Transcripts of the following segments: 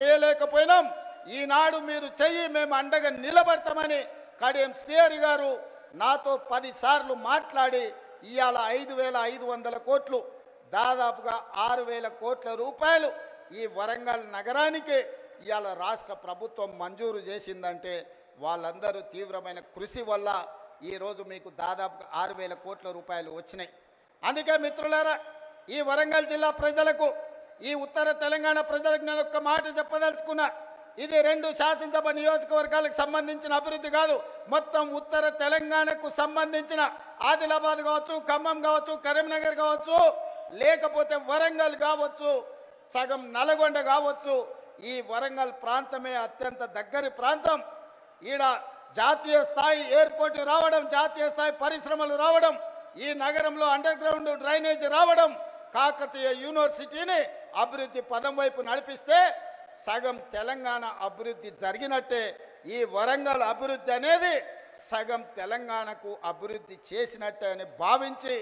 చేయలేకపోయినాం. ఈనాడు మీరు చెయ్యి, మేము అండగా నిలబడతామని కడియం శ్రీహరి గారు నాతో 10 సార్లు మాట్లాడి ఇవాళ 5,500 కోట్లు, దాదాపుగా 6,000 కోట్ల రూపాయలు ఈ వరంగల్ నగరానికి ఇవాళ రాష్ట్ర ప్రభుత్వం మంజూరు చేసిందంటే వాళ్ళందరూ తీవ్రమైన కృషి వల్ల ఈరోజు మీకు దాదాపుగా 6,000 కోట్ల రూపాయలు వచ్చినాయి. అందుకే మిత్రులారా, ఈ వరంగల్ జిల్లా ప్రజలకు, ఈ ఉత్తర తెలంగాణ ప్రజలకు నేను ఒక్క మాట చెప్పదలుచుకున్నా. ఇది 2 శాసనసభ నియోజకవర్గాలకు సంబంధించిన అభివృద్ధి కాదు, మొత్తం ఉత్తర తెలంగాణకు సంబంధించిన ఆదిలాబాద్ కావచ్చు, ఖమ్మం కావచ్చు, కరీంనగర్ కావచ్చు, లేకపోతే వరంగల్ కావచ్చు, సగం నల్గొండ కావచ్చు. ఈ వరంగల్ ప్రాంతమే అత్యంత దగ్గరి ప్రాంతం. ఈడ జాతీయ స్థాయి ఎయిర్పోర్ట్ రావడం, జాతీయ స్థాయి పరిశ్రమలు రావడం, ఈ నగరంలో అండర్ గ్రౌండ్ డ్రైనేజ్ రావడం, కాకతీయ యూనివర్సిటీని అభివృద్ధి పదం వైపు నడిపిస్తే సగం తెలంగాణ అభివృద్ధి జరిగినట్టే. ఈ వరంగల్ అభివృద్ధి అనేది సగం తెలంగాణకు అభివృద్ధి చేసినట్టే అని భావించి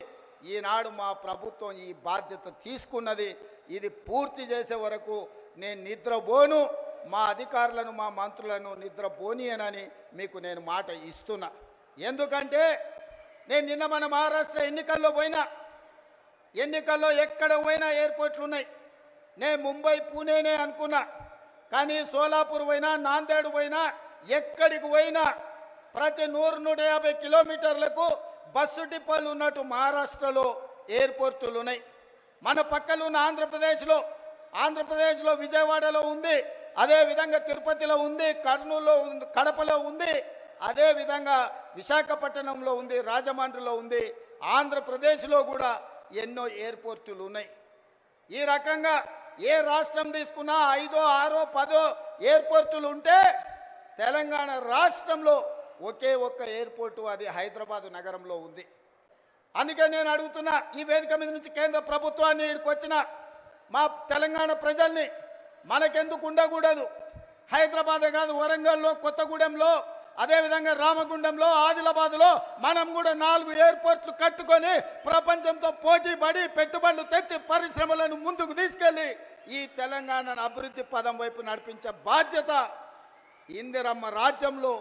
ఈనాడు మా ప్రభుత్వం ఈ బాధ్యత తీసుకున్నది. ఇది పూర్తి చేసే వరకు నేను నిద్రపోను, మా అధికారులను, మా మంత్రులను నిద్రపోనియనని మీకు నేను మాట ఇస్తున్నా. ఎందుకంటే నేను నిన్న మన మహారాష్ట్ర ఎన్నికల్లో పోయినా, ఎన్నికల్లో ఎక్కడ పోయినా ఎయిర్పోర్ట్లు ఉన్నాయి. నేను ముంబై, పూణేనే అనుకున్నా, కానీ సోలాపూర్ పోయినా, నాందేడ్ పోయినా, ఎక్కడికి పోయినా ప్రతి 100-150 కిలోమీటర్లకు బస్సు డిపోలు ఉన్నట్టు మహారాష్ట్రలో ఎయిర్పోర్టులు ఉన్నాయి. మన పక్కన ఉన్న ఆంధ్రప్రదేశ్లో విజయవాడలో ఉంది, అదేవిధంగా తిరుపతిలో ఉంది, కర్నూలులో ఉంది, కడపలో ఉంది, అదేవిధంగా విశాఖపట్నంలో ఉంది, రాజమండ్రిలో ఉంది. ఆంధ్రప్రదేశ్లో కూడా ఎన్నో ఎయిర్పోర్టులు ఉన్నాయి. ఈ రకంగా ఏ రాష్ట్రం తీసుకున్నా 5, 6, 10 ఎయిర్పోర్టులు ఉంటే తెలంగాణ రాష్ట్రంలో ఒకే ఒక్క ఎయిర్పోర్టు, అది హైదరాబాద్ నగరంలో ఉంది. అందుకే నేను అడుగుతున్నా, ఈ వేదిక మీద నుంచి కేంద్ర ప్రభుత్వాన్ని, ఇక్కడికి వచ్చిన మా తెలంగాణ ప్రజల్ని, మనకెందుకు ఉండకూడదు? హైదరాబాదే కాదు, వరంగల్లో, కొత్తగూడెంలో, అదేవిధంగా రామగుండంలో, ఆదిలాబాద్లో మనం కూడా 4 ఎయిర్పోర్ట్లు కట్టుకొని ప్రపంచంతో పోటీ పడి పెట్టుబడులు తెచ్చి పరిశ్రమలను ముందుకు తీసుకెళ్ళి ఈ తెలంగాణను అభివృద్ధి పదం వైపు నడిపించే బాధ్యత ఇందిరమ్మ రాజ్యంలో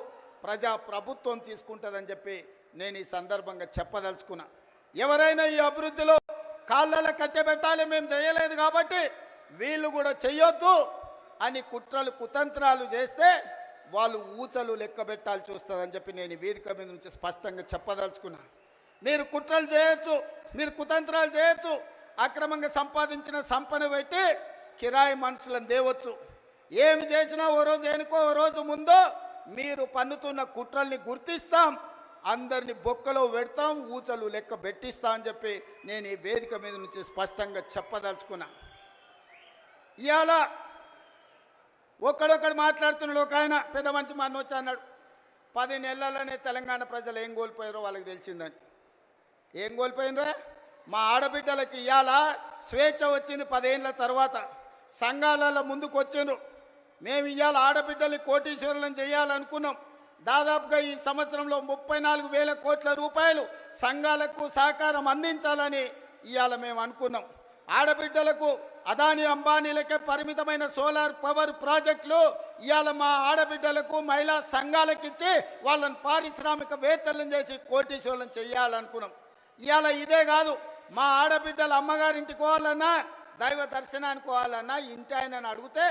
ప్రజా ప్రభుత్వం తీసుకుంటుందని చెప్పి నేను ఈ సందర్భంగా చెప్పదలుచుకున్నా. ఎవరైనా ఈ అభివృద్ధిలో కాళ్ళలో కట్టబెట్టాలి, మేము చేయలేదు కాబట్టి వీళ్ళు కూడా చెయ్యొద్దు అని కుట్రలు కుతంత్రాలు చేస్తే వాళ్ళు ఊచలు లెక్క పెట్టాల్సి వస్తుందని చెప్పి నేను ఈ వేదిక మీద నుంచి స్పష్టంగా చెప్పదలుచుకున్నా. మీరు కుట్రలు చేయొచ్చు, మీరు కుతంత్రాలు చేయొచ్చు, అక్రమంగా సంపాదించిన సంపద పెట్టి కిరాయి మనుషులను దేవచ్చు. ఏమి చేసినా ఓ రోజు ఎనుకో, ఓ రోజు ముందో మీరు పన్నుతున్న కుట్రల్ని గుర్తిస్తాం, అందరినీ బొక్కలో పెడతాం, ఊచలు లెక్క పెట్టిస్తా అని చెప్పి నేను ఈ వేదిక మీద నుంచి స్పష్టంగా చెప్పదలుచుకున్నా. ఇవాళ ఒక్కడొక్కడు మాట్లాడుతున్నాడు. ఒక ఆయన పెద్ద మనిషి మన వచ్చి అన్నాడు, 10 నెలలనే తెలంగాణ ప్రజలు ఏం కోల్పోయారో వాళ్ళకి తెలిసిందని. ఏం కోల్పోయినరా? మా ఆడబిడ్డలకి ఇవాళ స్వేచ్ఛ వచ్చింది 10 ఏళ్ళ తర్వాత. సంఘాలలో ముందుకు వచ్చిండ్రు. మేము ఇవాళ ఆడబిడ్డల్ని కోటీశ్వరులను చేయాలనుకున్నాం. దాదాపుగా ఈ సంవత్సరంలో 34,000 కోట్ల రూపాయలు సంఘాలకు సహకారం అందించాలని ఇవాళ మేము అనుకున్నాం. ఆడబిడ్డలకు అదాని అంబానీలకే పరిమితమైన సోలార్ పవర్ ప్రాజెక్టులు ఇవాళ మా ఆడబిడ్డలకు, మహిళా సంఘాలకు ఇచ్చి వాళ్ళని పారిశ్రామికవేత్తలను చేసి కోటీశ్వరులను చేయాలనుకున్నాం. ఇవాళ ఇదే కాదు, మా ఆడబిడ్డలు అమ్మగారింటికి పోవాలన్నా, దైవ దర్శనానికి పోవాలన్నా ఇంటి ఆయనని అడిగితే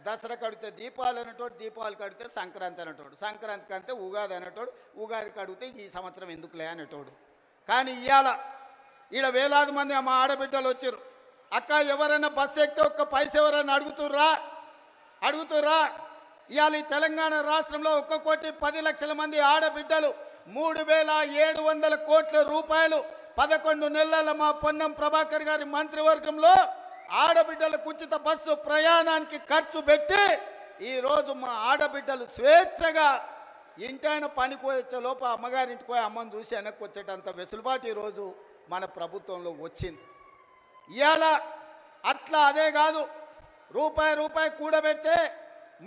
దసరాకి అడిగితే దీపావళి అనేటోడు, దీపావళికి అడిగితే సంక్రాంతి అనేటోడు, సంక్రాంతికి అంటే ఉగాది అనేటోడు, ఉగాదికి అడిగితే ఈ సంవత్సరం ఎందుకులే అనేటోడు. కానీ ఇవాళ ఈడ వేలాది మంది మా ఆడబిడ్డలు వచ్చారు. అక్క ఎవరైనా బస్సు ఎక్కితే ఒక్క పైసా ఎవరైనా అడుగుతుర్రా? ఇవాళ ఈ తెలంగాణ రాష్ట్రంలో 1,10,00,000 మంది ఆడబిడ్డలు 3,700 కోట్ల రూపాయలు 11 నెలల మా పొన్నం ప్రభాకర్ గారి మంత్రివర్గంలో ఆడబిడ్డలకు ఉచిత బస్సు ప్రయాణానికి ఖర్చు పెట్టి ఈరోజు మా ఆడబిడ్డలు స్వేచ్ఛగా ఇంటైన పనికి వచ్చే లోప అమ్మగారింటికి పోయి అమ్మని చూసి వెనక్కి వచ్చేటంత వెసులుబాటు ఈరోజు మన ప్రభుత్వంలో వచ్చింది. ఇవాళ అట్లా అదే కాదు, రూపాయి కూడబెడితే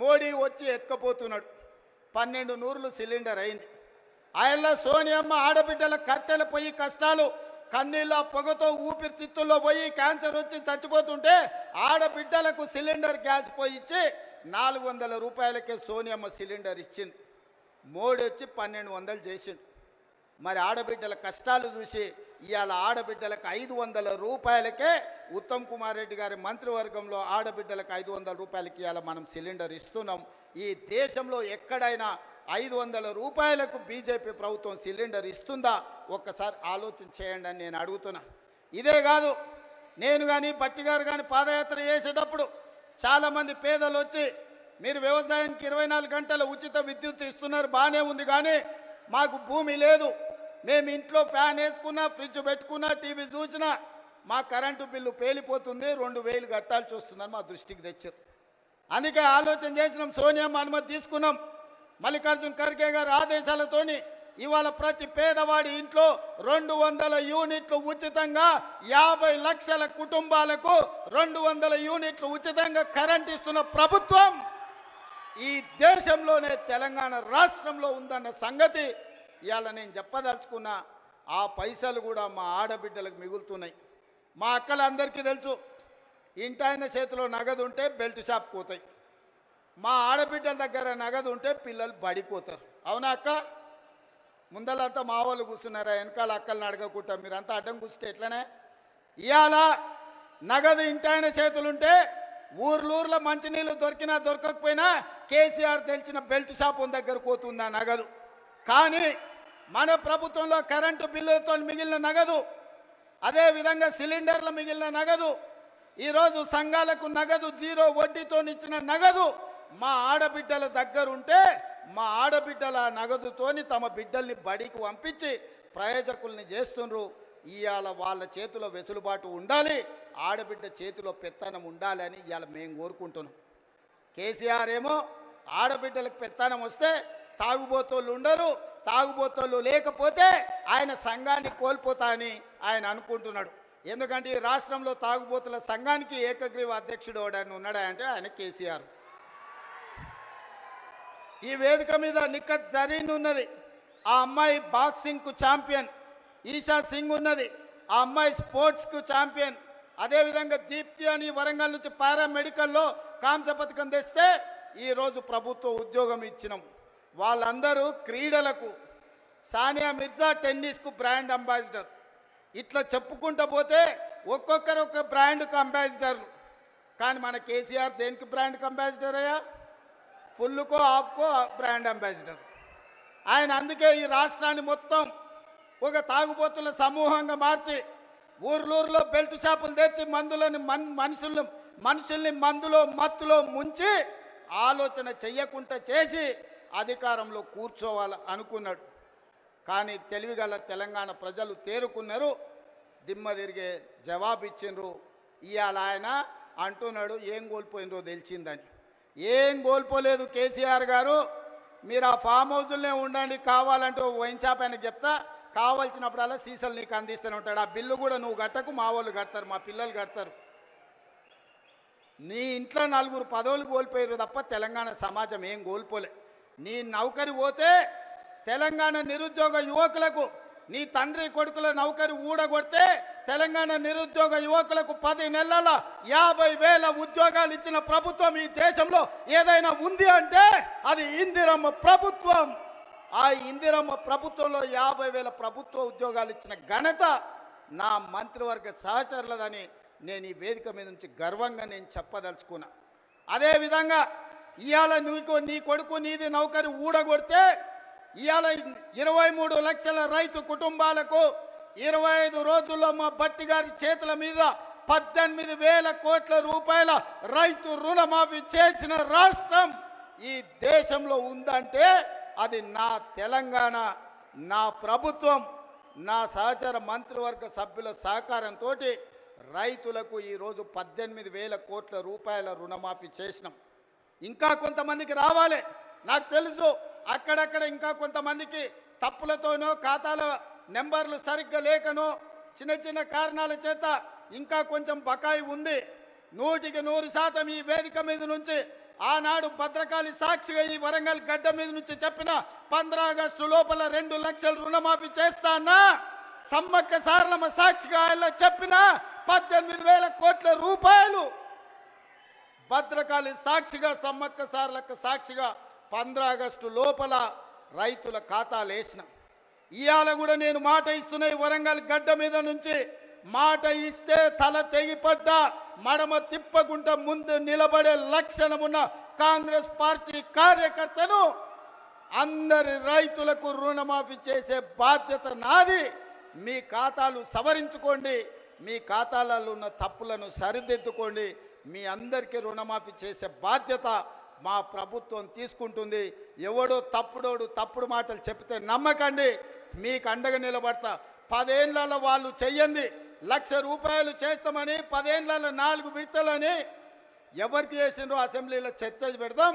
మోడీ వచ్చి ఎత్తుకపోతున్నాడు. 12 నూరులు సిలిండర్ అయింది. ఆయనలో సోనియమ్మ ఆడబిడ్డల కట్టెల పొయ్యి కష్టాలు, కన్నీళ్ళ పొగతో ఊపిరితిత్తుల్లో పోయి క్యాన్సర్ వచ్చి చచ్చిపోతుంటే ఆడబిడ్డలకు సిలిండర్ గ్యాస్ పోయిచ్చి 400 రూపాయలకే సోనియమ్మ సిలిండర్ ఇచ్చింది. మోడీ వచ్చి 1200 చేసిండు. మరి ఆడబిడ్డల కష్టాలు చూసి ఇవాళ ఆడబిడ్డలకు 500 రూపాయలకే ఉత్తమ్ కుమార్ రెడ్డి గారి మంత్రివర్గంలో ఆడబిడ్డలకు 500 రూపాయలకి ఇవాళ మనం సిలిండర్ ఇస్తున్నాం. ఈ దేశంలో ఎక్కడైనా 500 రూపాయలకు బీజేపీ ప్రభుత్వం సిలిండర్ ఇస్తుందా? ఒక్కసారి ఆలోచన చేయండి అని నేను అడుగుతున్నా. ఇదే కాదు, నేను కానీ బట్టి గారు కానీ పాదయాత్ర చేసేటప్పుడు చాలామంది పేదలు వచ్చి మీరు వ్యవసాయానికి 24 గంటల ఉచిత విద్యుత్ ఇస్తున్నారు, బాగానే ఉంది, కానీ మాకు భూమి లేదు, మేము ఇంట్లో ఫ్యాన్ వేసుకున్నా, ఫ్రిడ్జ్ పెట్టుకున్నా, టీవీ చూసినా మా కరెంటు బిల్లు పేలిపోతుంది, 2000 కట్టాల్సి వస్తుందని మా దృష్టికి తెచ్చారు. అందుకే ఆలోచన చేసినాం, సోనియమ్మ అనుమతి తీసుకున్నాం. మల్లికార్జున్ ఖర్గే గారి ఆదేశాలతోని ఇవాళ ప్రతి పేదవాడి ఇంట్లో 200 యూనిట్లు ఉచితంగా 50 లక్షల కుటుంబాలకు 200 యూనిట్లు ఉచితంగా కరెంట్ ఇస్తున్న ప్రభుత్వం ఈ దేశంలోనే తెలంగాణ రాష్ట్రంలో ఉందన్న సంగతి ఇవాళ నేను చెప్పదలుచుకున్నా. ఆ పైసలు కూడా మా ఆడబిడ్డలకు మిగులుతున్నాయి. మా అక్కలందరికీ తెలుసు, ఇంటాయన చేతిలో నగదు ఉంటే బెల్ట్ షాప్ పోతాయి, మా ఆడబిడ్డల దగ్గర నగదు ఉంటే పిల్లలు బడిపోతారు. అవునా అక్క? ముందలంతా మా వాళ్ళు కూర్చున్నారా? వెనకాల అక్కలను అడగకుండా మీరంతా అడ్డం కూర్చుంటే ఎట్లనే? ఇవాళ నగదు ఇంటాయన చేతులుంటే ఊర్లూర్లో మంచినీళ్ళు దొరికినా దొరకకపోయినా కేసీఆర్ తెలిసిన బెల్ట్ షాప్ దగ్గర పోతుంది ఆ నగదు. కానీ మన ప్రభుత్వంలో కరెంటు బిల్లులతో మిగిలిన నగదు, అదేవిధంగా సిలిండర్ల మిగిలిన నగదు, ఈరోజు సంఘాలకు నగదు జీరో వడ్డీతో ఇచ్చిన నగదు మా ఆడబిడ్డల దగ్గర ఉంటే మా ఆడబిడ్డల నగదుతోని తమ బిడ్డల్ని బడికి పంపించి ప్రయోజకుల్ని చేస్తుండ్రు. ఇవాళ వాళ్ళ చేతిలో వెసులుబాటు ఉండాలి, ఆడబిడ్డ చేతిలో పెత్తనం ఉండాలి అని ఇవాళ మేము కోరుకుంటున్నాం. కేసీఆర్ ఏమో ఆడబిడ్డలకు పెత్తనం వస్తే తాగుబోతోళ్ళు ఉండరు, తాగుబోతోళ్ళు లేకపోతే ఆయన సంఘాన్ని కోల్పోతా అని ఆయన అనుకుంటున్నాడు. ఎందుకంటే ఈ రాష్ట్రంలో తాగుబోతుల సంఘానికి ఏకగ్రీవ అధ్యక్షుడు ఎవడని ఉన్నాడా అంటే ఆయన కేసీఆర్. ఈ వేదిక మీద నిఖత్ జరీన్ ఉన్నది, ఆ అమ్మాయి బాక్సింగ్కు ఛాంపియన్. ఈషా సింగ్ ఉన్నది, ఆ అమ్మాయి స్పోర్ట్స్కు ఛాంపియన్. అదేవిధంగా దీప్తి అని వరంగల్ నుంచి పారామెడికల్లో కాంస్య పథకం తెస్తే ఈరోజు ప్రభుత్వ ఉద్యోగం ఇచ్చినాం. వాళ్ళందరూ క్రీడలకు, సానియా మిర్జా టెన్నిస్కు బ్రాండ్ అంబాసిడర్. ఇట్లా చెప్పుకుంటూ పోతే ఒక్కొక్కరు ఒక బ్రాండ్కు అంబాసిడర్లు. కానీ మన కేసీఆర్ దేనికి బ్రాండ్కి అంబాసిడర్ అయ్యా? ఫుల్కో ఆఫ్కో బ్రాండ్ అంబాసిడర్ ఆయన. అందుకే ఈ రాష్ట్రాన్ని మొత్తం ఒక తాగుబోతుల సమూహంగా మార్చి ఊర్లూరులో బెల్ట్ షాపులు తెచ్చి మందులని మనుషుల్ని మందులో మత్తులో ముంచి ఆలోచన చెయ్యకుండా చేసి అధికారంలో కూర్చోవాలి అనుకున్నాడు. కానీ తెలివిగల తెలంగాణ ప్రజలు తేరుకున్నారు, దిమ్మ తిరిగే జవాబు ఇచ్చిండ్రు. ఇవాళ ఆయన అంటున్నాడు ఏం కోల్పోయినరో తెలిసిందని. ఏం కోల్పోలేదు కేసీఆర్ గారు, మీరు ఆ ఫామ్ హౌజుల్నే ఉండండి, కావాలంటే వైన్ షాప్ ఆయనకు చెప్తా, కావాల్సినప్పుడల్లా సీసాలు నీకు అందిస్తూనే ఉంటాడు. ఆ బిల్లు కూడా నువ్వు కట్టకు, మా వాళ్ళు కడతారు, మా పిల్లలు కడతారు. నీ ఇంట్లో 4 పదవులు కోల్పోయారు తప్ప తెలంగాణ సమాజం ఏం కోల్పోలే. నీ నౌకరి పోతే తెలంగాణ నిరుద్యోగ యువకులకు, నీ తండ్రి కొడుకుల నౌకరి ఊడగొడితే తెలంగాణ నిరుద్యోగ యువకులకు 10 నెలల 50,000 ఉద్యోగాలు ఇచ్చిన ప్రభుత్వం ఈ దేశంలో ఏదైనా ఉంది అంటే అది ఇందిరమ్మ ప్రభుత్వం. ఆ ఇందిరమ్మ ప్రభుత్వంలో 50,000 ప్రభుత్వ ఉద్యోగాలు ఇచ్చిన ఘనత నా మంత్రివర్గ సహచరులదని నేను ఈ వేదిక మీద నుంచి గర్వంగా నేను చెప్పదలుచుకున్నా. అదేవిధంగా ఇవాళ నీ కొడుకు నీది నౌకరి ఊడగొడితే ఇవాళ 23 లక్షల రైతు కుటుంబాలకు 25 రోజుల్లో మా బట్టి గారి చేతుల మీద 18,000 కోట్ల రూపాయల రైతు రుణమాఫీ చేసిన రాష్ట్రం ఈ దేశంలో ఉందంటే అది నా తెలంగాణ, నా ప్రభుత్వం, నా సహచర మంత్రివర్గ సభ్యుల సహకారంతో రైతులకు ఈరోజు 18,000 కోట్ల రూపాయల రుణమాఫీ చేసినాం. ఇంకా కొంతమందికి రావాలి, నాకు తెలుసు. అక్కడక్కడ ఇంకా కొంతమందికి తప్పులతోనో ఖాతాల నెంబర్లు సరిగ్గా లేకనో చిన్న చిన్న కారణాల చేత ఇంకా కొంచెం బకాయి ఉంది. 100% ఈ వేదిక మీద నుంచి ఆనాడు భద్రకాళి సాక్షిగా ఈ వరంగల్ గడ్డ మీద నుంచి చెప్పిన 15 ఆగస్టు లోపల 2 లక్షల రుణమాఫీ చేస్తా అన్నా, సమ్మక్క సారలమ్మ సాక్షిగా ఆయన చెప్పిన 18,000 కోట్ల రూపాయలు భద్రకాళి సాక్షిగా, సమ్మక్క సార్లక్క సాక్షిగా 15 ఆగస్టు లోపల రైతుల ఖాతాలు వేసిన. ఇవాళ కూడా నేను మాట ఇస్తున్నా, ఈ వరంగల్ గడ్డ మీద నుంచి మాట ఇస్తే తల తెగిపడ్డా మడమ తిప్పకుండా ముందు నిలబడే లక్షణమున్న కాంగ్రెస్ పార్టీ కార్యకర్తను అందరి రైతులకు రుణమాఫీ చేసే బాధ్యత నాది. మీ ఖాతాలు సవరించుకోండి, మీ ఖాతాలలో ఉన్న తప్పులను సరిదిద్దుకోండి. మీ అందరికీ రుణమాఫీ చేసే బాధ్యత మా ప్రభుత్వం తీసుకుంటుంది. ఎవడో తప్పుడు మాటలు చెప్తే నమ్మకండి, మీకు అండగా నిలబడతా. 10 ఏళ్లలో వాళ్ళు చెయ్యండి, ₹1,00,000 చేస్తామని 10 ఏళ్లలో 4 విడతలని ఎవరికి చేసిండ్రో అసెంబ్లీలో చర్చ పెడదాం.